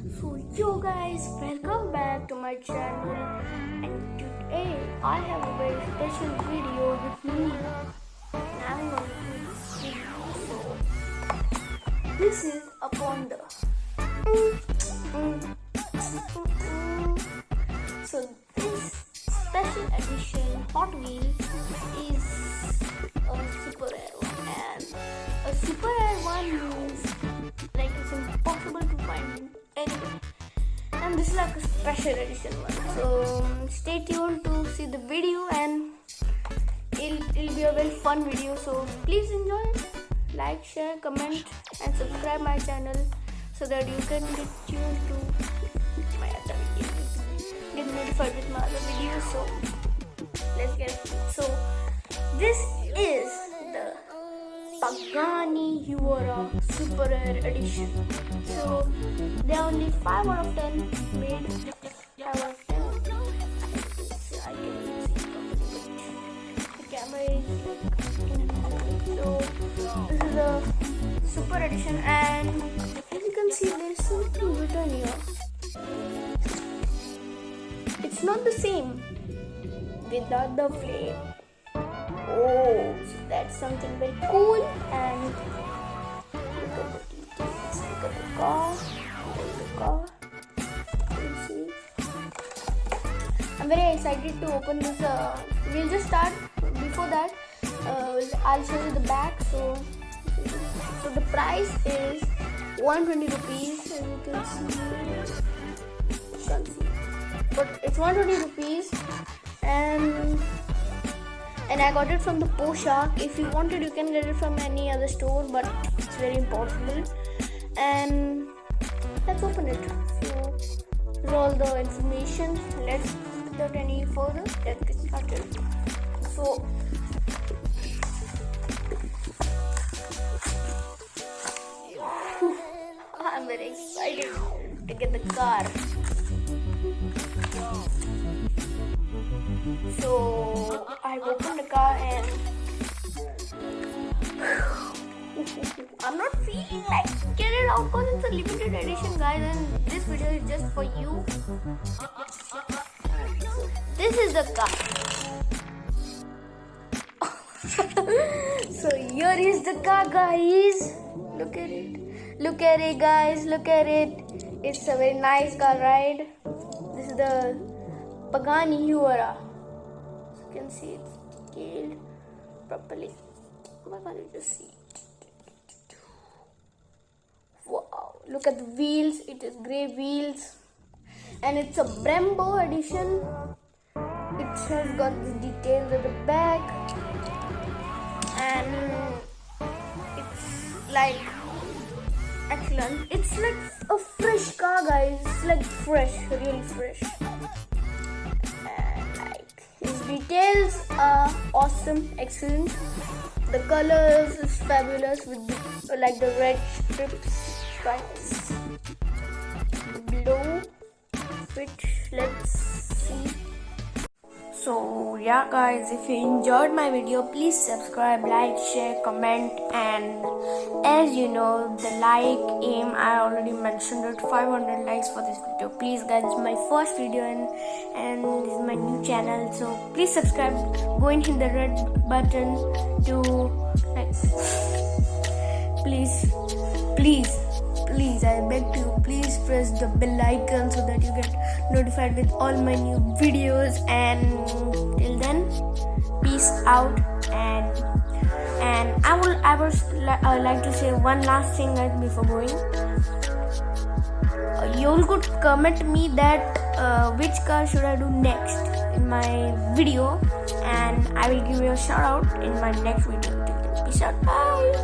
So yo guys, welcome back to my channel, and today I have a very special video with me, and I'm going to do this video. So this is upon the so this special edition Hot Wheels is a super rare one, and a super rare one means like it's impossible to find anywhere, and this is like a special edition one. So stay tuned to see the video, and it'll be a very fun video. So please enjoy it. Like, share, comment, and subscribe my channel so that you can get tuned to my other videos, get notified with my other videos. So let's get it. So this is the Pagani Hyuara Super Rare Edition. So there are only 5 out of 10 made. 5 out of 10. I can see the camera is so this is the Super Edition, and as you can see there is something written here. It's not the same without the flame. Oh, so that's something very cool. And look at the details. Look at the car. You see, I'm very excited to open this. We'll just start. Before that, I'll show you the back. So the price is 120 rupees. As you can see, you can't see, but it's 120 rupees, and I got it from the Poshak. If you wanted, you can get it from any other store, but it's very impossible. And let's open it. So this is all the information. Let's without any further, let's get started. So I'm very excited to get the car. So I opened the car, and I'm not feeling like get it out because it's a limited edition, guys, and this video is just for you. So this is the car. So here is the car, guys. Look at it. Look at it, guys. Look at it. It's a very nice car, right? This is the Pagani Hyuara. You can see it's detailed properly. Why can't you just see it? Wow, look at the wheels. It is grey wheels, and it's a Brembo edition. It has got the details at the back, and it's like excellent. It's like a fresh car, guys. It's like fresh, really fresh. Details are awesome, excellent. The colors is fabulous with like the red stripes below, which let's see. So yeah, guys, if you enjoyed my video, please subscribe, like, share, comment, and as you know, the like aim, I already mentioned it, 500 likes for this video. Please, guys, it's my first video, and this is my new channel, so please subscribe. Go and hit the red button to like, please, I beg you, please press the bell icon so that you get notified with all my new videos. And till then, peace out. And I would like to say one last thing, guys, before going. You could comment me that which car should I do next in my video, and I will give you a shout out in my next video. Peace out. Bye.